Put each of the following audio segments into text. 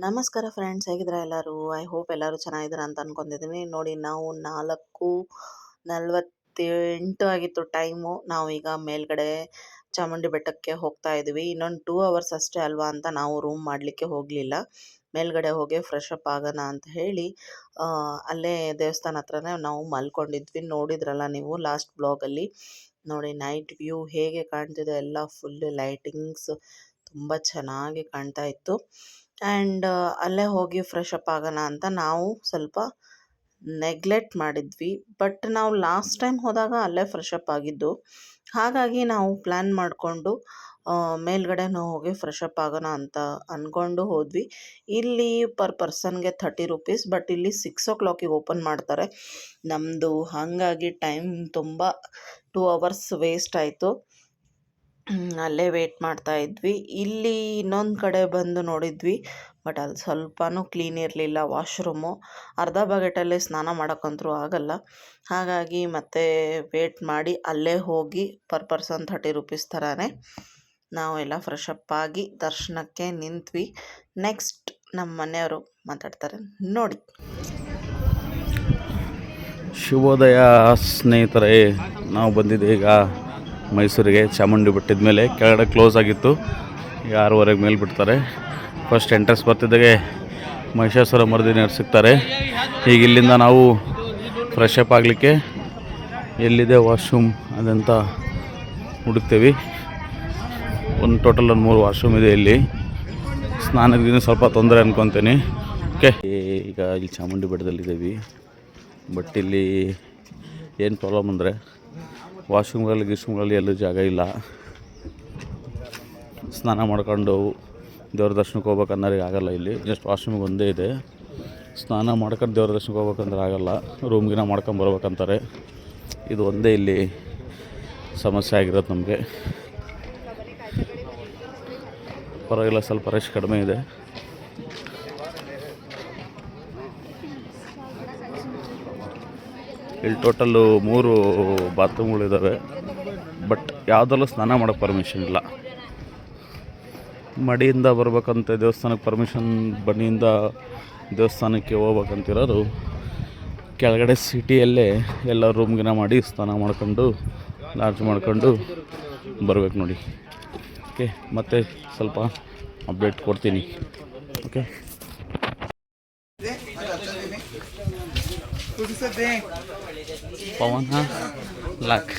ನಮಸ್ಕಾರ ಫ್ರೆಂಡ್ಸ್, ಹೇಗಿದ್ದೀರಾ ಎಲ್ಲರೂ? ಐ ಹೋಪ್ ಎಲ್ಲರೂ ಚೆನ್ನಾಗಿದ್ದೀರಾ ಅಂತ ಅನ್ಕೊಂಡಿದ್ದೀನಿ. ನೋಡಿ, ನಾವು 4:48 ಆಗಿತ್ತು ಟೈಮು. ನಾವೀಗ ಮೇಲ್ಗಡೆ ಚಾಮುಂಡಿ ಬೆಟ್ಟಕ್ಕೆ ಹೋಗ್ತಾ ಇದ್ವಿ. ಇನ್ನೊಂದು 2 ಅವರ್ಸ್ ಅಷ್ಟೇ ಅಲ್ವಾ ಅಂತ ನಾವು ರೂಮ್ ಮಾಡಲಿಕ್ಕೆ ಹೋಗಲಿಲ್ಲ. ಮೇಲ್ಗಡೆ ಹೋಗಿ ಫ್ರೆಶ್ ಅಪ್ ಆಗೋಣ ಅಂತ ಹೇಳಿ ಅಲ್ಲೇ ದೇವಸ್ಥಾನ ಹತ್ರನೇ ನಾವು ಮಲ್ಕೊಂಡಿದ್ವಿ. ನೋಡಿದ್ರಲ್ಲ ನೀವು ಲಾಸ್ಟ್ ಬ್ಲಾಗಲ್ಲಿ. ನೋಡಿ, ನೈಟ್ ವ್ಯೂ ಹೇಗೆ ಕಾಣ್ತಿದೆ ಎಲ್ಲ, ಫುಲ್ ಲೈಟಿಂಗ್ಸ್ ತುಂಬ ಚೆನ್ನಾಗಿ ಕಾಣ್ತಾ ಇತ್ತು. ಆ್ಯಂಡ್ ಅಲ್ಲೇ ಹೋಗಿ ಫ್ರೆಶ್ ಅಪ್ ಆಗೋಣ ಅಂತ ನಾವು ಸ್ವಲ್ಪ ನೆಗ್ಲೆಕ್ಟ್ ಮಾಡಿದ್ವಿ. ಬಟ್ ನಾವು ಲಾಸ್ಟ್ ಟೈಮ್ ಹೋದಾಗ ಅಲ್ಲೇ ಫ್ರೆಶ್ ಅಪ್ ಆಗಿದ್ದು. ಹಾಗಾಗಿ ನಾವು ಪ್ಲ್ಯಾನ್ ಮಾಡಿಕೊಂಡು ಮೇಲ್ಗಡೆನೂ ಹೋಗಿ ಫ್ರೆಶ್ ಅಪ್ ಆಗೋಣ ಅಂತ ಅಂದ್ಕೊಂಡು ಹೋದ್ವಿ. ಇಲ್ಲಿ ಪರ್ ಪರ್ಸನ್ಗೆ 30 ರುಪೀಸ್, ಬಟ್ ಇಲ್ಲಿ 6 ಓ ಕ್ಲಾಕಿಗೆ ಓಪನ್ ಮಾಡ್ತಾರೆ ನಮ್ಮದು. ಹಾಗಾಗಿ ಟೈಮ್ ತುಂಬ 2 ಅವರ್ಸ್ ವೇಸ್ಟ್ ಆಯಿತು. ಅಲ್ಲೇ ವೇಟ್ ಮಾಡ್ತಾ ಇದ್ವಿ. ಇಲ್ಲಿ ಇನ್ನೊಂದು ಕಡೆ ಬಂದು ನೋಡಿದ್ವಿ, ಬಟ್ ಅಲ್ಲಿ ಸ್ವಲ್ಪನೂ ಕ್ಲೀನ್ ಇರಲಿಲ್ಲ ವಾಶ್ರೂಮು. ಅರ್ಧ ಬಕೆಟಲ್ಲೇ ಸ್ನಾನ ಮಾಡೋಕ್ಕಂತೂ ಆಗಲ್ಲ. ಹಾಗಾಗಿ ಮತ್ತೆ ವೇಟ್ ಮಾಡಿ ಅಲ್ಲೇ ಹೋಗಿ ಪರ್ ಪರ್ಸನ್ 30 ರುಪೀಸ್ ಥರನೇ ನಾವೆಲ್ಲ ಫ್ರೆಶ್ ಅಪ್ ಆಗಿ ದರ್ಶನಕ್ಕೆ ನಿಂತ್ವಿ. ನೆಕ್ಸ್ಟ್ ನಮ್ಮ ಮನೆಯವರು ಮಾತಾಡ್ತಾರೆ ನೋಡಿ. ಶುಭೋದಯ ಸ್ನೇಹಿತರೆ, ನಾವು ಬಂದಿದ್ದೆ ಈಗ ಮೈಸೂರಿಗೆ. ಚಾಮುಂಡಿ ಬೆಟ್ಟದ ಮೇಲೆ ಕೆಳಗಡೆ ಕ್ಲೋಸ್ ಆಗಿತ್ತು, 6:30 ಮೇಲೆ ಬಿಡ್ತಾರೆ. ಫಸ್ಟ್ ಎಂಟ್ರೆನ್ಸ್ ಬರ್ತಿದ್ದಾಗೆ ಮಹಿಷಾಸುರ ಮರ್ದಿನಿಯರು ಸಿಗ್ತಾರೆ. ಈಗ ಇಲ್ಲಿಂದ ನಾವು ಫ್ರೆಶ್ ಅಪ್ ಆಗಲಿಕ್ಕೆ ಎಲ್ಲಿದೆ ವಾಶ್ರೂಮ್ ಅದಂತ ಹುಡುಕ್ತೇವೆ. ಟೋಟಲ್ 3 ವಾಶ್ರೂಮ್ ಇದೆ ಇಲ್ಲಿ. ಸ್ನಾನದಿಂದ ಸ್ವಲ್ಪ ತೊಂದರೆ ಅನ್ಕೊತೀನಿ. ಓಕೆ, ಈಗ ಇಲ್ಲಿ ಚಾಮುಂಡಿ ಬೆಟ್ಟದಲ್ಲಿದ್ದೀವಿ. ಬಟ್ ಇಲ್ಲಿ ಏನು ಪ್ರಾಬ್ಲಮ್ ಅಂದರೆ ವಾಶ್ರೂಮ್ಗಳಲ್ಲಿ ಎಲ್ಲೂ ಜಾಗ ಇಲ್ಲ. ಸ್ನಾನ ಮಾಡ್ಕೊಂಡು ದೇವ್ರ ದರ್ಶನಕ್ಕೆ ಹೋಗ್ಬೇಕಂದ್ರೆ ಆಗಲ್ಲ. ಇಲ್ಲಿ ಜಸ್ಟ್ ವಾಶ್ರೂಮಿಗೆ ಒಂದೇ ಇದೆ. ಸ್ನಾನ ಮಾಡ್ಕೊಂಡು ದೇವ್ರ ದರ್ಶನಕ್ಕೆ ಹೋಗ್ಬೇಕಂದ್ರೆ ಆಗಲ್ಲ, ರೂಮ್ಗಿನ ಮಾಡ್ಕೊಂಡು ಬರ್ಬೇಕಂತಾರೆ. ಇದು ಒಂದೇ ಇಲ್ಲಿ ಸಮಸ್ಯೆ ಆಗಿರೋದು ನಮಗೆ. ಪರವಾಗಿಲ್ಲ, ಸ್ವಲ್ಪ ರಶ್ ಕಡಿಮೆ ಇದೆ. ಇಲ್ಲಿ ಟೋಟಲ್ಲು 3 ಬಾತ್ರೂಮ್ಗಳಿದ್ದಾವೆ. ಬಟ್ ಯಾವುದರಲ್ಲೂ ಸ್ನಾನ ಮಾಡೋಕ್ಕೆ ಪರ್ಮಿಷನ್ ಇಲ್ಲ. ಮಡಿಯಿಂದ ಬರ್ಬೇಕಂತ ದೇವಸ್ಥಾನಕ್ಕೆ ಪರ್ಮಿಷನ್, ಬನ್ನಿಯಿಂದ ದೇವಸ್ಥಾನಕ್ಕೆ ಹೋಗ್ಬೇಕಂತಿರೋರು ಕೆಳಗಡೆ ಸಿಟಿಯಲ್ಲೇ ಎಲ್ಲ ರೂಮ್ಗಿನ ಮಾಡಿ ಸ್ನಾನ ಮಾಡ್ಕೊಂಡು ಲಾಡ್ಜ್ ಮಾಡ್ಕೊಂಡು ಬರ್ಬೇಕು ನೋಡಿ. ಓಕೆ, ಮತ್ತೆ ಸ್ವಲ್ಪ ಅಪ್ಡೇಟ್ ಕೊಡ್ತೀನಿ. ಓಕೆ, ಪವನ್ ಲಾಕ್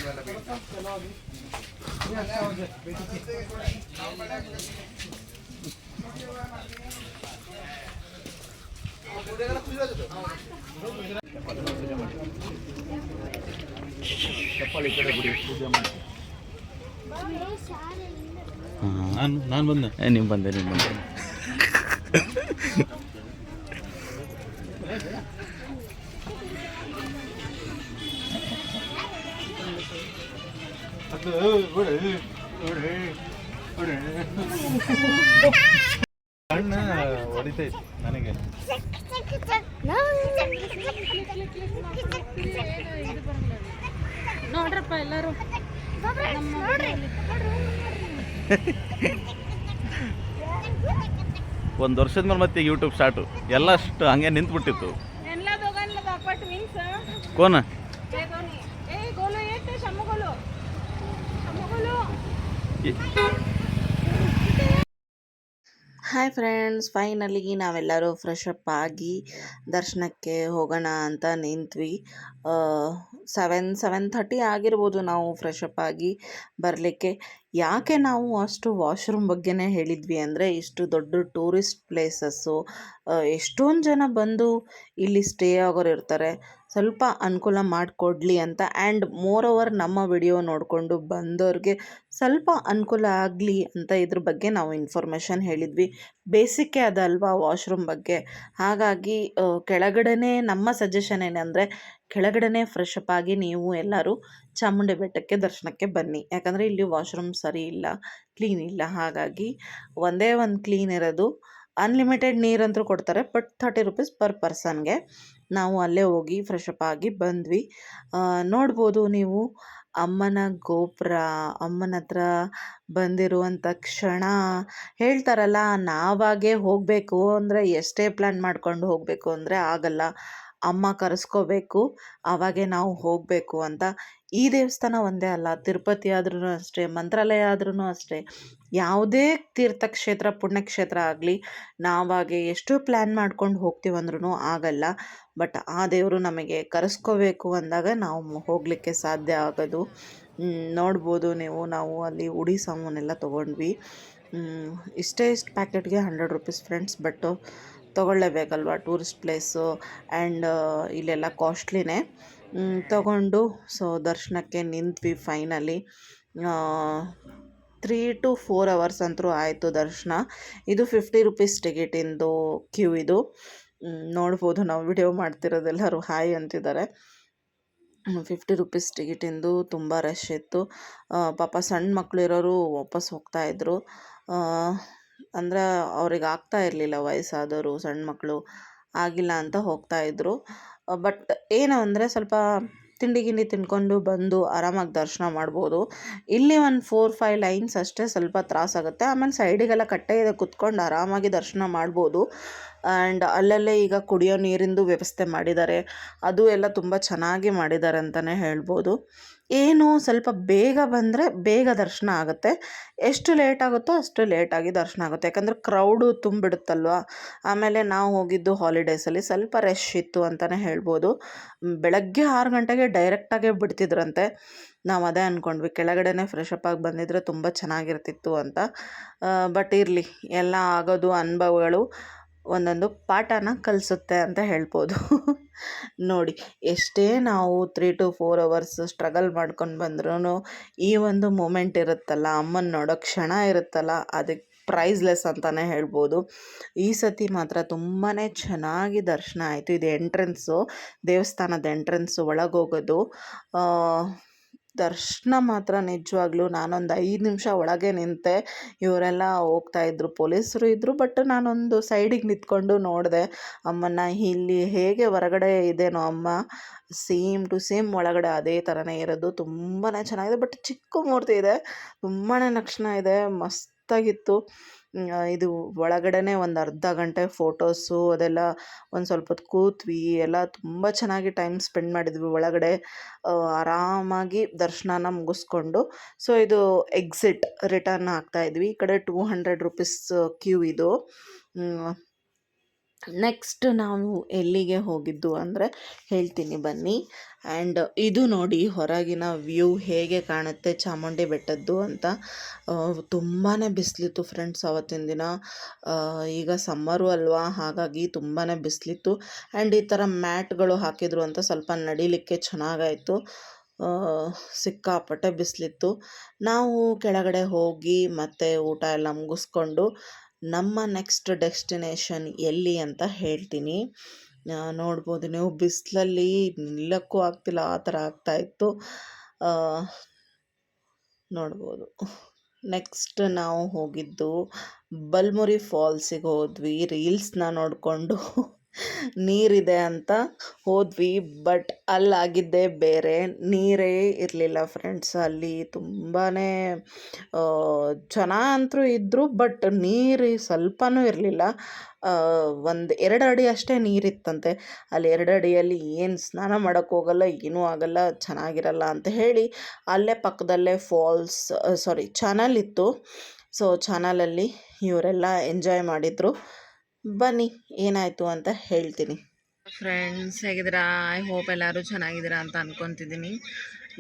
ನಾನು ಬಂದೆ. ನೀವು ಬಂದೆ. ಕಣ್ಣ ಹೊಡಿತೈತಿ ನನಗೆ. ನೋಡ್ರಪ್ಪ ಎಲ್ಲರೂ, ಒಂದು ವರ್ಷದ ಮೇಲೆ ಮತ್ತೆ ಯೂಟ್ಯೂಬ್ ಸ್ಟಾರ್ಟು. ಎಲ್ಲ ಅಷ್ಟು ಹಂಗೆ ನಿಂತ್ಬಿಟ್ಟಿತ್ತು. ಕೋನ ಹಾಯ್ ಫ್ರೆಂಡ್ಸ್, ಫೈನಲಿ ನಾವೆಲ್ಲರೂ ಫ್ರೆಶ್ ಅಪ್ ಆಗಿ ದರ್ಶನಕ್ಕೆ ಹೋಗೋಣ ಅಂತ ನಿಂತ್ವಿ. 7:30 ಆಗಿರ್ಬೋದು ನಾವು ಫ್ರೆಶ್ ಅಪ್ ಆಗಿ ಬರಲಿಕ್ಕೆ. ಯಾಕೆ ನಾವು ಅಷ್ಟು ವಾಶ್ರೂಮ್ ಬಗ್ಗೆನೇ ಹೇಳಿದ್ವಿ ಅಂದರೆ, ಇಷ್ಟು ದೊಡ್ಡ ಟೂರಿಸ್ಟ್ ಪ್ಲೇಸಸ್ಸು, ಎಷ್ಟೊಂದು ಜನ ಬಂದು ಇಲ್ಲಿ ಸ್ಟೇ ಆಗೋರು ಇರ್ತಾರೆ. ಸ್ವಲ್ಪ ಅನುಕೂಲ ಮಾಡಿಕೊಡ್ಲಿ ಅಂತ. ಆ್ಯಂಡ್ ಮೋರ್ ಓವರ್ ನಮ್ಮ ವಿಡಿಯೋ ನೋಡಿಕೊಂಡು ಬಂದವ್ರಿಗೆ ಸ್ವಲ್ಪ ಅನುಕೂಲ ಆಗಲಿ ಅಂತ ಇದ್ರ ಬಗ್ಗೆ ನಾವು ಇನ್ಫಾರ್ಮೇಷನ್ ಹೇಳಿದ್ವಿ. ಬೇಸಿಕ್ಕೇ ಅದಲ್ವಾ ವಾಶ್ರೂಮ್ ಬಗ್ಗೆ. ಹಾಗಾಗಿ ಕೆಳಗಡೆನೇ ನಮ್ಮ ಸಜೆಷನ್ ಏನಂದರೆ, ಕೆಳಗಡೆನೇ ಫ್ರೆಶ್ ಅಪ್ ಆಗಿ ನೀವು ಎಲ್ಲರೂ ಚಾಮುಂಡಿ ಬೆಟ್ಟಕ್ಕೆ ದರ್ಶನಕ್ಕೆ ಬನ್ನಿ. ಯಾಕಂದರೆ ಇಲ್ಲಿ ವಾಶ್ರೂಮ್ ಸರಿ ಇಲ್ಲ, ಕ್ಲೀನ್ ಇಲ್ಲ. ಹಾಗಾಗಿ ಒಂದೇ ಒಂದು ಕ್ಲೀನ್ ಇರೋದು. ಅನ್ಲಿಮಿಟೆಡ್ ನೀರಂತೂ ಕೊಡ್ತಾರೆ, ಬಟ್ 30 ರುಪೀಸ್ ಪರ್ ಪರ್ಸನ್ಗೆ. ನಾವು ಅಲ್ಲೇ ಹೋಗಿ ಫ್ರೆಶ್ ಅಪ್ ಆಗಿ ಬಂದ್ವಿ. ನೋಡ್ಬೋದು ನೀವು, ಅಮ್ಮನ ಗೋಪುರ, ಅಮ್ಮನ ಹತ್ರ ಬಂದಿರುವಂಥ ಕ್ಷಣ, ಹೇಳ್ತಾರಲ್ಲ ನಾವಾಗೇ ಹೋಗಬೇಕು ಅಂದರೆ ಎಷ್ಟೇ ಪ್ಲ್ಯಾನ್ ಮಾಡ್ಕೊಂಡು ಹೋಗಬೇಕು ಅಂದರೆ ಆಗಲ್ಲ. ಅಮ್ಮ ಕರೆಸ್ಕೋಬೇಕು, ಆವಾಗೇ ನಾವು ಹೋಗಬೇಕು ಅಂತ. ಈ ದೇವಸ್ಥಾನ ಒಂದೇ ಅಲ್ಲ, ತಿರುಪತಿ ಆದ್ರೂ ಅಷ್ಟೇ, ಮಂತ್ರಾಲಯ ಆದ್ರೂ ಅಷ್ಟೇ, ಯಾವುದೇ ತೀರ್ಥಕ್ಷೇತ್ರ ಪುಣ್ಯಕ್ಷೇತ್ರ ಆಗಲಿ ನಾವಾಗೆ ಎಷ್ಟು ಪ್ಲ್ಯಾನ್ ಮಾಡ್ಕೊಂಡು ಹೋಗ್ತೀವಂದ್ರೂ ಆಗಲ್ಲ. ಬಟ್ ಆ ದೇವರು ನಮಗೆ ಕರೆಸ್ಕೋಬೇಕು ಅಂದಾಗ ನಾವು ಹೋಗಲಿಕ್ಕೆ ಸಾಧ್ಯ ಆಗೋದು. ನೋಡ್ಬೋದು ನೀವು, ನಾವು ಅಲ್ಲಿ ಉಡಿ ಸಾಮಾನೆಲ್ಲ ತೊಗೊಂಡ್ವಿ. ಇಷ್ಟೇ ಇಷ್ಟು ಪ್ಯಾಕೆಟ್ಗೆ 100 ರುಪೀಸ್ ಫ್ರೆಂಡ್ಸ್, ಬಟ್ಟು ತೊಗೊಳ್ಳೇಬೇಕಲ್ವ, ಟೂರಿಸ್ಟ್ ಪ್ಲೇಸು ಆ್ಯಂಡ್ ಇಲ್ಲೆಲ್ಲ ಕಾಸ್ಟ್ಲಿನೇ. ತಗೊಂಡು ಸೊ ದರ್ಶನಕ್ಕೆ ನಿಂತ್ವಿ ಫೈನಲಿ. 3 to 4 ಅವರ್ಸ್ ಅಂತೂ ಆಯಿತು ದರ್ಶನ. ಇದು 50 ರುಪೀಸ್ ಟಿಕೆಟಿಂದು ಕ್ಯೂ ಇದು. ನೋಡ್ಬೋದು, ನಾವು ವಿಡಿಯೋ ಮಾಡ್ತಿರೋದೆಲ್ಲರೂ ಹಾಯ್ ಅಂತಿದ್ದಾರೆ. 50 ರುಪೀಸ್ ಟಿಕೆಟಿಂದು ತುಂಬ ರಶ್ ಇತ್ತು. ಪಾಪ ಸಣ್ಣ ಮಕ್ಕಳು ಇರೋರು ವಾಪಸ್ ಹೋಗ್ತಾಯಿದ್ರು. ಅಂದರೆ ಅವ್ರಿಗೆ ಆಗ್ತಾ ಇರಲಿಲ್ಲ, ವಯಸ್ಸಾದವರು ಸಣ್ಣ ಮಕ್ಕಳು ಆಗಿಲ್ಲ ಅಂತ ಹೋಗ್ತಾಯಿದ್ರು. ಬಟ್ ಏನು ಅಂದರೆ ಸ್ವಲ್ಪ ತಿಂಡಿ ಗಿಂಡಿ ತಿಂದ್ಕೊಂಡು ಬಂದು ಆರಾಮಾಗಿ ದರ್ಶನ ಮಾಡ್ಬೋದು. ಇಲ್ಲಿ ಒಂದು 4-5 ಲೈನ್ಸ್ ಅಷ್ಟೇ ಸ್ವಲ್ಪ ತ್ರಾಸಾಗುತ್ತೆ. ಆಮೇಲೆ ಸೈಡಿಗೆಲ್ಲ ಕಟ್ಟೆ ಇದೆ, ಕುತ್ಕೊಂಡು ಆರಾಮಾಗಿ ದರ್ಶನ ಮಾಡ್ಬೋದು. ಆ್ಯಂಡ್ ಅಲ್ಲಲ್ಲೇ ಈಗ ಕುಡಿಯೋ ನೀರಿಂದು ವ್ಯವಸ್ಥೆ ಮಾಡಿದ್ದಾರೆ, ಅದು ಎಲ್ಲ ತುಂಬ ಚೆನ್ನಾಗಿ ಮಾಡಿದ್ದಾರೆ ಅಂತಲೇ ಹೇಳ್ಬೋದು. ಏನು ಸ್ವಲ್ಪ ಬೇಗ ಬಂದರೆ ಬೇಗ ದರ್ಶನ ಆಗುತ್ತೆ, ಎಷ್ಟು ಲೇಟ್ ಆಗುತ್ತೋ ಅಷ್ಟು ಲೇಟಾಗಿ ದರ್ಶನ ಆಗುತ್ತೆ. ಯಾಕಂದರೆ ಕ್ರೌಡು ತುಂಬಿಡುತ್ತಲ್ವ. ಆಮೇಲೆ ನಾವು ಹೋಗಿದ್ದು ಹಾಲಿಡೇಸಲ್ಲಿ ಸ್ವಲ್ಪ ರಶ್ ಇತ್ತು ಅಂತಲೇ ಹೇಳ್ಬೋದು. ಬೆಳಗ್ಗೆ 6 ಗಂಟೆಗೆ ಡೈರೆಕ್ಟಾಗೇ ಬಿಡ್ತಿದ್ರಂತೆ. ನಾವು ಅದೇ ಅಂದ್ಕೊಂಡ್ವಿ, ಕೆಳಗಡೆನೇ ಫ್ರೆಶಪ್ ಆಗಿ ಬಂದಿದ್ರೆ ತುಂಬ ಚೆನ್ನಾಗಿರ್ತಿತ್ತು ಅಂತ. ಬಟ್ ಇರಲಿ, ಎಲ್ಲ ಆಗೋದು ಅನುಭವಗಳು ಒಂದೊಂದು ಪಾಠನ ಕಲಿಸುತ್ತೆ ಅಂತ ಹೇಳ್ಬೋದು. ನೋಡಿ, ಎಷ್ಟೇ ನಾವು 3 to 4 ಅವರ್ಸ್ ಸ್ಟ್ರಗಲ್ ಮಾಡ್ಕೊಂಡು ಬಂದ್ರೂ ಈ ಒಂದು ಮೂಮೆಂಟ್ ಇರುತ್ತಲ್ಲ, ಅಮ್ಮನ ನೋಡೋ ಕ್ಷಣ ಇರುತ್ತಲ್ಲ, ಅದಕ್ಕೆ ಪ್ರೈಸ್ಲೆಸ್ ಅಂತಲೇ ಹೇಳ್ಬೋದು. ಈ ಸತಿ ಮಾತ್ರ ತುಂಬಾ ಚೆನ್ನಾಗಿ ದರ್ಶನ ಆಯಿತು. ಇದು ಎಂಟ್ರೆನ್ಸು, ದೇವಸ್ಥಾನದ ಎಂಟ್ರೆನ್ಸು, ಒಳಗೋಗೋದು. ದರ್ಶನ ಮಾತ್ರ ನಿಜವಾಗ್ಲೂ ನಾನೊಂದು 5 ನಿಮಿಷ ಒಳಗೆ ನಿಂತೆ. ಇವರೆಲ್ಲ ಹೋಗ್ತಾಯಿದ್ರು, ಪೊಲೀಸರು ಇದ್ದರು. ಬಟ್ ನಾನೊಂದು ಸೈಡಿಗೆ ನಿಂತ್ಕೊಂಡು ನೋಡಿದೆ ಅಮ್ಮನ. ಇಲ್ಲಿ ಹೇಗೆ ಹೊರಗಡೆ ಇದೇನೋ ಅಮ್ಮ, ಸೇಮ್ ಟು ಸೇಮ್ ಒಳಗಡೆ ಅದೇ ಥರನೇ ಇರೋದು. ತುಂಬಾ ಚೆನ್ನಾಗಿದೆ. ಬಟ್ ಚಿಕ್ಕ ಮೂರ್ತಿ ಇದೆ, ತುಂಬಾ ಲಕ್ಷಣ ಇದೆ, ಮಸ್ತಾಗಿತ್ತು. ಇದು ಒಳಗಡೆನೇ ಒಂದು ಅರ್ಧ ಗಂಟೆ ಫೋಟೋಸು ಅದೆಲ್ಲ, ಒಂದು ಸ್ವಲ್ಪ ಹೊತ್ತು ಕೂತ್ವಿ ಎಲ್ಲ, ತುಂಬ ಚೆನ್ನಾಗಿ ಟೈಮ್ ಸ್ಪೆಂಡ್ ಮಾಡಿದ್ವಿ ಒಳಗಡೆ. ಆರಾಮಾಗಿ ದರ್ಶನನ ಮುಗಿಸ್ಕೊಂಡು ಸೊ ಇದು ಎಕ್ಸಿಟ್ ರಿಟರ್ನ್ ಆಗ್ತಾಯಿದ್ವಿ. ಈ ಕಡೆ 200 ರುಪೀಸ್ ಕ್ಯೂ ಇದು. ನೆಕ್ಸ್ಟ್ ನಾವು ಎಲ್ಲಿಗೆ ಹೋಗಿದ್ದು ಅಂದರೆ ಹೇಳ್ತೀನಿ ಬನ್ನಿ. ಆ್ಯಂಡ್ ಇದು ನೋಡಿ ಹೊರಗಿನ ವ್ಯೂ ಹೇಗೆ ಕಾಣುತ್ತೆ ಚಾಮುಂಡಿ ಬೆಟ್ಟದ್ದು ಅಂತ. ತುಂಬಾ ಬಿಸಿಲಿತ್ತು ಫ್ರೆಂಡ್ಸ್ ಅವತ್ತಿನ ದಿನ. ಈಗ ಸಮ್ಮರು ಅಲ್ವಾ, ಹಾಗಾಗಿ ತುಂಬಾ ಬಿಸಿಲಿತ್ತು. ಆ್ಯಂಡ್ ಈ ಥರ ಮ್ಯಾಟ್ಗಳು ಹಾಕಿದ್ರು ಅಂತ ಸ್ವಲ್ಪ ನಡಿಲಿಕ್ಕೆ ಚೆನ್ನಾಗಾಯಿತು. ಸಿಕ್ಕಾಪಟ್ಟೆ ಬಿಸಿಲಿತ್ತು. ನಾವು ಕೆಳಗಡೆ ಹೋಗಿ ಮತ್ತೆ ಊಟ ಎಲ್ಲ ಮುಗಿಸ್ಕೊಂಡು ನಮ್ಮ ನೆಕ್ಸ್ಟ್ ಡೆಸ್ಟಿನೇಷನ್ ಎಲ್ಲಿ ಅಂತ ಹೇಳ್ತೀನಿ. ನೋಡ್ಬೋದು ನೀವು, ಬಿಸಿಲಲ್ಲಿ ನಿಲ್ಲಕ್ಕೂ ಆಗ್ತಿಲ್ಲ, ಆ ಥರ ಆಗ್ತಾಯಿತ್ತು. ನೋಡ್ಬೋದು. ನೆಕ್ಸ್ಟ್ ನಾವು ಹೋಗಿದ್ದು ಬಲ್ಮುರಿ ಫಾಲ್ಸಿಗೆ ಹೋದ್ವಿ. ರೀಲ್ಸ್ನ ನೋಡಿಕೊಂಡು ನೀರಿದೆ ಅಂತ ಹೋದ್ವಿ. ಬಟ್ ಅಲ್ಲಾಗಿದ್ದೇ ಬೇರೆ, ನೀರೇ ಇರಲಿಲ್ಲ ಫ್ರೆಂಡ್ಸ್. ಅಲ್ಲಿ ತುಂಬಾ ಜನ ಅಂತೂ ಇದ್ದರು, ಬಟ್ ನೀರು ಸ್ವಲ್ಪನೂ ಇರಲಿಲ್ಲ. 1-2 ಅಡಿ ಅಷ್ಟೇ ನೀರಿತ್ತಂತೆ. ಅಲ್ಲಿ 2 ಅಡಿಯಲ್ಲಿ ಏನು ಸ್ನಾನ ಮಾಡೋಕ್ಕೆ ಹೋಗಲ್ಲ, ಏನೂ ಆಗಲ್ಲ, ಚೆನ್ನಾಗಿರಲ್ಲ ಅಂತ ಹೇಳಿ ಅಲ್ಲೇ ಪಕ್ಕದಲ್ಲೇ ಚಾನಲ್ ಇತ್ತು. ಸೊ ಚಾನಲಲ್ಲಿ ಇವರೆಲ್ಲ ಎಂಜಾಯ್ ಮಾಡಿದರು. ಬನ್ನಿ ಏನಾಯಿತು ಅಂತ ಹೇಳ್ತೀನಿ. ಫ್ರೆಂಡ್ಸ್ ಹೇಗಿದ್ದೀರಾ? ಐ ಹೋಪ್ ಎಲ್ಲರೂ ಚೆನ್ನಾಗಿದ್ದೀರಾ ಅಂತ ಅಂದ್ಕೊತಿದ್ದೀನಿ.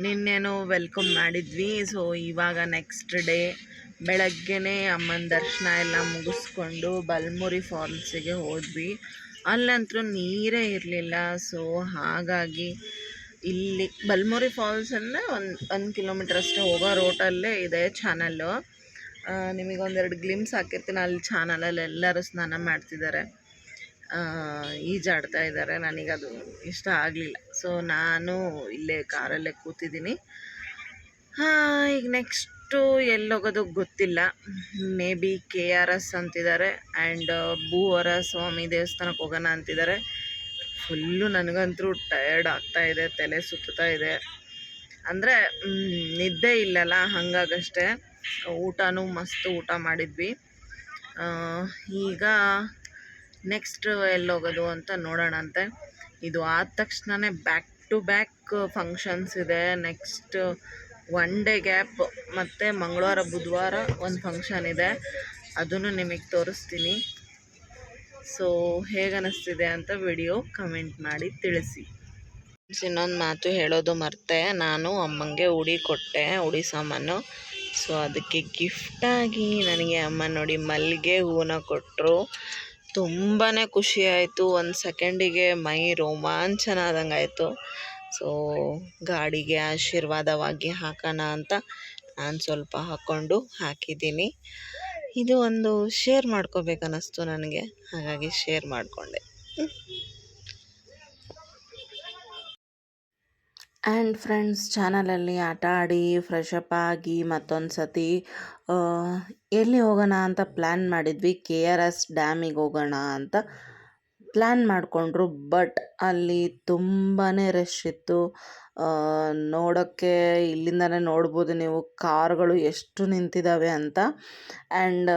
ನಿನ್ನೇನು ವೆಲ್ಕಮ್ ಮಾಡಿದ್ವಿ. ಸೊ ಇವಾಗ ನೆಕ್ಸ್ಟ್ ಡೇ ಬೆಳಗ್ಗೆನೇ ಅಮ್ಮನ ದರ್ಶನ ಎಲ್ಲ ಮುಗಿಸ್ಕೊಂಡು ಬಲ್ಮುರಿ ಫಾಲ್ಸಿಗೆ ಹೋದ್ವಿ. ಅಲ್ಲಂತೂ ನೀರೇ ಇರಲಿಲ್ಲ. ಸೊ ಹಾಗಾಗಿ ಇಲ್ಲಿ ಬಲ್ಮುರಿ ಫಾಲ್ಸ್ ಅಂದರೆ 1 ಕಿಲೋಮೀಟರ್ ಅಷ್ಟೇ ಹೋಗೋ ರೋಟಲ್ಲೇ ಇದೆ ಚಾನಲ್ಲು. ನಿಮಗೊಂದೆರಡು ಗ್ಲಿಮ್ಸ್ ಹಾಕಿರ್ತೀನಿ. ಅಲ್ಲಿ ಚಾನಲಲ್ಲಿ ಎಲ್ಲರೂ ಸ್ನಾನ ಮಾಡ್ತಿದ್ದಾರೆ, ಈಜಾಡ್ತಾ ಇದ್ದಾರೆ. ನನಗದು ಇಷ್ಟ ಆಗಲಿಲ್ಲ. ಸೊ ನಾನು ಇಲ್ಲೇ ಕಾರಲ್ಲೇ ಕೂತಿದ್ದೀನಿ. ಈಗ ನೆಕ್ಸ್ಟು ಎಲ್ಲೋಗೋದು ಗೊತ್ತಿಲ್ಲ. ಮೇ ಬಿ KRS ಅಂತಿದ್ದಾರೆ. ಆ್ಯಂಡ್ ಭೂವರ ಸ್ವಾಮಿ ದೇವಸ್ಥಾನಕ್ಕೆ ಹೋಗೋಣ ಅಂತಿದ್ದಾರೆ. ಫುಲ್ಲು ನನಗಂತೂ ಟಯರ್ಡ್ ಆಗ್ತಾಯಿದೆ, ತಲೆ ಸುತ್ತಾ ಇದೆ. ಅಂದರೆ ನಿದ್ದೆ ಇಲ್ಲಲ್ಲ ಹಾಗಾಗಷ್ಟೇ. ಊಟನೂ ಮಸ್ತ್ ಊಟ ಮಾಡಿದ್ವಿ. ಈಗ ನೆಕ್ಸ್ಟ್ ಎಲ್ಲೋಗೋದು ಅಂತ ನೋಡೋಣಂತೆ. ಇದು ಆದ ತಕ್ಷಣವೇ ಬ್ಯಾಕ್ ಟು ಬ್ಯಾಕ್ ಫಂಕ್ಷನ್ಸ್ ಇದೆ. ನೆಕ್ಸ್ಟ್ 1 ಡೇ ಗ್ಯಾಪ್ ಮತ್ತು ಮಂಗಳವಾರ ಬುಧವಾರ ಒಂದು ಫಂಕ್ಷನ್ ಇದೆ, ಅದನ್ನು ನಿಮಗೆ ತೋರಿಸ್ತೀನಿ. ಸೊ ಹೇಗನ್ನಿಸ್ತಿದೆ ಅಂತ ವಿಡಿಯೋ ಕಮೆಂಟ್ ಮಾಡಿ ತಿಳಿಸಿ. ಇನ್ನೊಂದು ಮಾತು ಹೇಳೋದು ಮರ್ತೆ, ನಾನು ಅಮ್ಮಂಗೆ ಉಡಿ ಕೊಟ್ಟೆ, ಉಡಿ ಸಾಮಾನು. ಸೊ ಅದಕ್ಕೆ ಗಿಫ್ಟಾಗಿ ನನಗೆ ಅಮ್ಮ ನೋಡಿ ಮಲ್ಲಿಗೆ ಹೂವನ್ನ ಕೊಟ್ಟರು. ತುಂಬಾ ಖುಷಿ ಆಯಿತು. ಒಂದು ಸೆಕೆಂಡಿಗೆ ಮೈ ರೋಮಾಂಚನ ಆದಂಗೆ ಆಯಿತು. ಸೊ ಗಾಡಿಗೆ ಆಶೀರ್ವಾದವಾಗಿ ಹಾಕೋಣ ಅಂತ ನಾನು ಸ್ವಲ್ಪ ಹಾಕ್ಕೊಂಡು ಹಾಕಿದ್ದೀನಿ. ಇದು ಒಂದು ಶೇರ್ ಮಾಡ್ಕೋಬೇಕನ್ನಿಸ್ತು ನನಗೆ, ಹಾಗಾಗಿ ಶೇರ್ ಮಾಡಿಕೊಂಡೆ. ಆ್ಯಂಡ್ ಫ್ರೆಂಡ್ಸ್, ಚಾನಲಲ್ಲಿ ಆಟ ಆಡಿ ಫ್ರೆಶ್ ಅಪ್ ಆಗಿ ಮತ್ತೊಂದು ಸತಿ ಎಲ್ಲಿ ಹೋಗೋಣ ಅಂತ ಪ್ಲ್ಯಾನ್ ಮಾಡಿದ್ವಿ. KRS ಡ್ಯಾಮಿಗೆ ಹೋಗೋಣ ಅಂತ ಪ್ಲ್ಯಾನ್ ಮಾಡಿಕೊಂಡ್ರು. ಬಟ್ ಅಲ್ಲಿ ತುಂಬಾ ರಶ್ ಇತ್ತು. ನೋಡೋಕ್ಕೆ ಇಲ್ಲಿಂದನೇ ನೋಡ್ಬೋದು ನೀವು ಕಾರ್ಗಳು ಎಷ್ಟು ನಿಂತಿದ್ದಾವೆ ಅಂತ. ಆ್ಯಂಡ್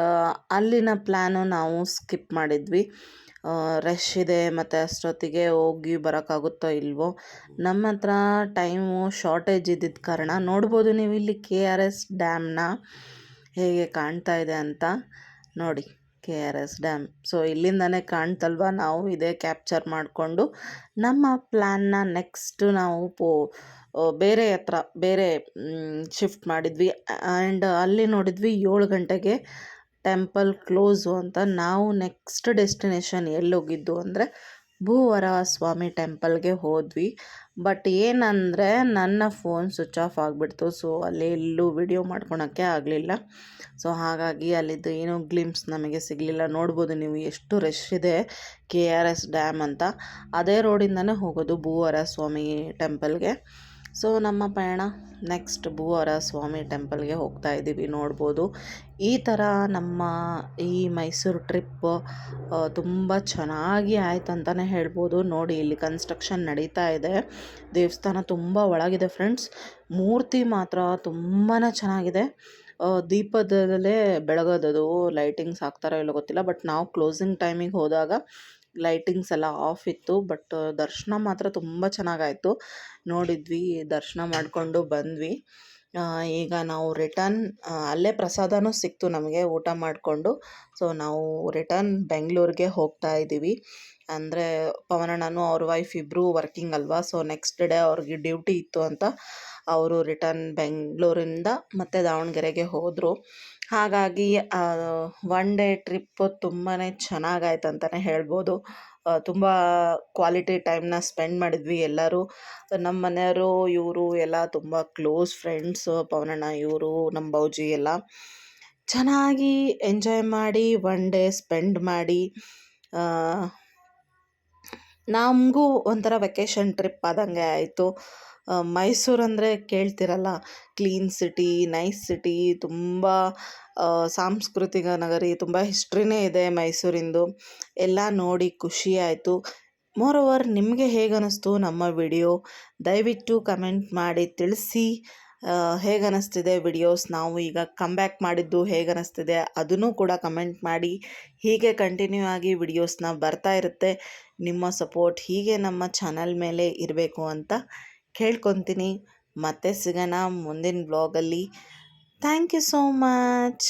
ಅಲ್ಲಿನ ಪ್ಲ್ಯಾನು ನಾವು ಸ್ಕಿಪ್ ಮಾಡಿದ್ವಿ. ರಶ್ ಇದೆ ಮತ್ತು ಅಷ್ಟೊತ್ತಿಗೆ ಹೋಗಿ ಬರೋಕ್ಕಾಗುತ್ತೋ ಇಲ್ವೋ. ನಮ್ಮ ಹತ್ರ ಟೈಮು ಶಾರ್ಟೇಜ್ ಇದ್ದಿದ್ದ ಕಾರಣ ನೋಡ್ಬೋದು ನೀವು ಇಲ್ಲಿ KRS ಡ್ಯಾಮ್ನ ಹೇಗೆ ಕಾಣ್ತಾ ಇದೆ ಅಂತ ನೋಡಿ. KRS dam. ಸೊ ಇಲ್ಲಿಂದನೇ ಕಾಣ್ತಲ್ವ, ನಾವು ಇದೇ ಕ್ಯಾಪ್ಚರ್ ಮಾಡಿಕೊಂಡು ನಮ್ಮ ಪ್ಲ್ಯಾನ್ನ ನೆಕ್ಸ್ಟ್ ನಾವು ಬೇರೆ ಶಿಫ್ಟ್ ಮಾಡಿದ್ವಿ. ಆ್ಯಂಡ್ ಅಲ್ಲಿ ನೋಡಿದ್ವಿ 7 ಗಂಟೆಗೆ ಟೆಂಪಲ್ ಕ್ಲೋಸು ಅಂತ. ನಾವು ನೆಕ್ಸ್ಟ್ ಡೆಸ್ಟಿನೇಷನ್ ಎಲ್ಲೋಗಿದ್ದು ಅಂದರೆ ಭೂವರಾಹ ಸ್ವಾಮಿ ಟೆಂಪಲ್ಗೆ ಹೋದ್ವಿ. ಬಟ್ ಏನಂದರೆ ನನ್ನ ಫೋನ್ ಸ್ವಿಚ್ ಆಫ್ ಆಗಿಬಿಡ್ತು. ಸೊ ಅಲ್ಲಿ ಎಲ್ಲೂ ವಿಡಿಯೋ ಮಾಡ್ಕೊಳಕ್ಕೆ ಆಗಲಿಲ್ಲ. ಸೊ ಹಾಗಾಗಿ ಅಲ್ಲಿದ್ದು ಏನೂ ಗ್ಲಿಮ್ಸ್ ನಮಗೆ ಸಿಗಲಿಲ್ಲ. ನೋಡ್ಬೋದು ನೀವು ಎಷ್ಟು ರಶ್ ಇದೆ KRS ಡ್ಯಾಮ್ ಅಂತ. ಅದೇ ರೋಡಿಂದನೇ ಹೋಗೋದು ಭೂವರಾಹ ಸ್ವಾಮಿ ಟೆಂಪಲ್ಗೆ. ಸೊ ನಮ್ಮ ಪಯಣ ನೆಕ್ಸ್ಟ್ ಭೂವರಾಹ ಸ್ವಾಮಿ ಟೆಂಪಲ್ಗೆ ಹೋಗ್ತಾ ಇದ್ದೀವಿ. ನೋಡ್ಬೋದು ಈ ಥರ ನಮ್ಮ ಈ ಮೈಸೂರು ಟ್ರಿಪ್ ತುಂಬ ಚೆನ್ನಾಗಿ ಆಯ್ತು ಅಂತಲೇ ಹೇಳ್ಬೋದು. ನೋಡಿ ಇಲ್ಲಿ ಕನ್ಸ್ಟ್ರಕ್ಷನ್ ನಡೀತಾ ಇದೆ. ದೇವಸ್ಥಾನ ತುಂಬ ಒಳಗಿದೆ ಫ್ರೆಂಡ್ಸ್. ಮೂರ್ತಿ ಮಾತ್ರ ತುಂಬಾ ಚೆನ್ನಾಗಿದೆ. ದೀಪದಲ್ಲೇ ಬೆಳಗೋದದು, ಲೈಟಿಂಗ್ಸ್ ಹಾಕ್ತಾರೋ ಇಲ್ಲೋ ಗೊತ್ತಿಲ್ಲ. ಬಟ್ ನಾವು ಕ್ಲೋಸಿಂಗ್ ಟೈಮಿಗೆ ಹೋದಾಗ ಲೈಟಿಂಗ್ಸ್ ಎಲ್ಲ ಆಫ್ ಇತ್ತು. ಬಟ್ ದರ್ಶನ ಮಾತ್ರ ತುಂಬ ಚೆನ್ನಾಗಾಯಿತು. ನೋಡಿದ್ವಿ, ದರ್ಶನ ಮಾಡಿಕೊಂಡು ಬಂದ್ವಿ. ಈಗ ನಾವು ರಿಟರ್ನ್ ಅಲ್ಲೇ ಪ್ರಸಾದನೂ ಸಿಕ್ತು ನಮಗೆ ಊಟ ಮಾಡಿಕೊಂಡು. ಸೊ ನಾವು ರಿಟರ್ನ್ ಬೆಂಗಳೂರಿಗೆ ಹೋಗ್ತಾ ಇದ್ದೀವಿ. ಅಂದರೆ ಪವನಣ್ಣನೂ ಅವ್ರ ವೈಫ್ ಇಬ್ಬರೂ ವರ್ಕಿಂಗ್ ಅಲ್ವಾ. ಸೊ ನೆಕ್ಸ್ಟ್ ಡೇ ಅವ್ರಿಗೆ ಡ್ಯೂಟಿ ಇತ್ತು ಅಂತ ಅವರು ರಿಟರ್ನ್ ಬೆಂಗಳೂರಿಂದ ಮತ್ತು ದಾವಣಗೆರೆಗೆ ಹೋದರು. ಹಾಗಾಗಿ 1 ಡೇ ಟ್ರಿಪ್ಪು ತುಂಬಾ ಚೆನ್ನಾಗಾಯ್ತು ಅಂತಲೇ ಹೇಳ್ಬೋದು. ತುಂಬ ಕ್ವಾಲಿಟಿ ಟೈಮ್ನ ಸ್ಪೆಂಡ್ ಮಾಡಿದ್ವಿ ಎಲ್ಲರೂ. ನಮ್ಮ ಮನೆಯವರು ಇವರು ಎಲ್ಲ ತುಂಬ ಕ್ಲೋಸ್ ಫ್ರೆಂಡ್ಸು. ಪವನಣ್ಣ ಇವರು ನಮ್ಮ ಬೌಜಿ ಎಲ್ಲ ಚೆನ್ನಾಗಿ ಎಂಜಾಯ್ ಮಾಡಿ 1 ಡೇ ಸ್ಪೆಂಡ್ ಮಾಡಿ ನಮಗೂ ಒಂಥರ ವೆಕೇಷನ್ ಟ್ರಿಪ್ ಆದಂಗೆ ಆಯಿತು. ಮೈಸೂರು ಅಂದರೆ ಕೇಳ್ತಿರಲ್ಲ, ಕ್ಲೀನ್ ಸಿಟಿ, ನೈಸ್ ಸಿಟಿ, ತುಂಬ ಸಾಂಸ್ಕೃತಿಕ ನಗರಿ, ತುಂಬ ಹಿಸ್ಟ್ರಿನೇ ಇದೆ ಮೈಸೂರಿಂದು. ಎಲ್ಲ ನೋಡಿ ಖುಷಿ ಆಯಿತು. ಮೋರೋವರ್ ನಿಮಗೆ ಹೇಗನ್ನಿಸ್ತು ನಮ್ಮ ವಿಡಿಯೋ ದಯವಿಟ್ಟು ಕಮೆಂಟ್ ಮಾಡಿ ತಿಳಿಸಿ. ಹೇಗನ್ನಿಸ್ತಿದೆ ವಿಡಿಯೋಸ್, ನಾವು ಈಗ ಕಮ್ಬ್ಯಾಕ್ ಮಾಡಿದ್ದು ಹೇಗನ್ನಿಸ್ತಿದೆ ಅದನ್ನು ಕೂಡ ಕಮೆಂಟ್ ಮಾಡಿ. ಹೀಗೆ ಕಂಟಿನ್ಯೂ ಆಗಿ ವಿಡಿಯೋಸ್ನ ಬರ್ತಾ ಇರುತ್ತೆ. ನಿಮ್ಮ ಸಪೋರ್ಟ್ ಹೀಗೆ ನಮ್ಮ ಚಾನಲ್ ಮೇಲೆ ಇರಬೇಕು ಅಂತ ಕೇಳ್ಕೊತೀನಿ. ಮತ್ತೆ ಸಿಗೋಣ ಮುಂದಿನ ವ್ಲಾಗಲ್ಲಿ. Thank you so much.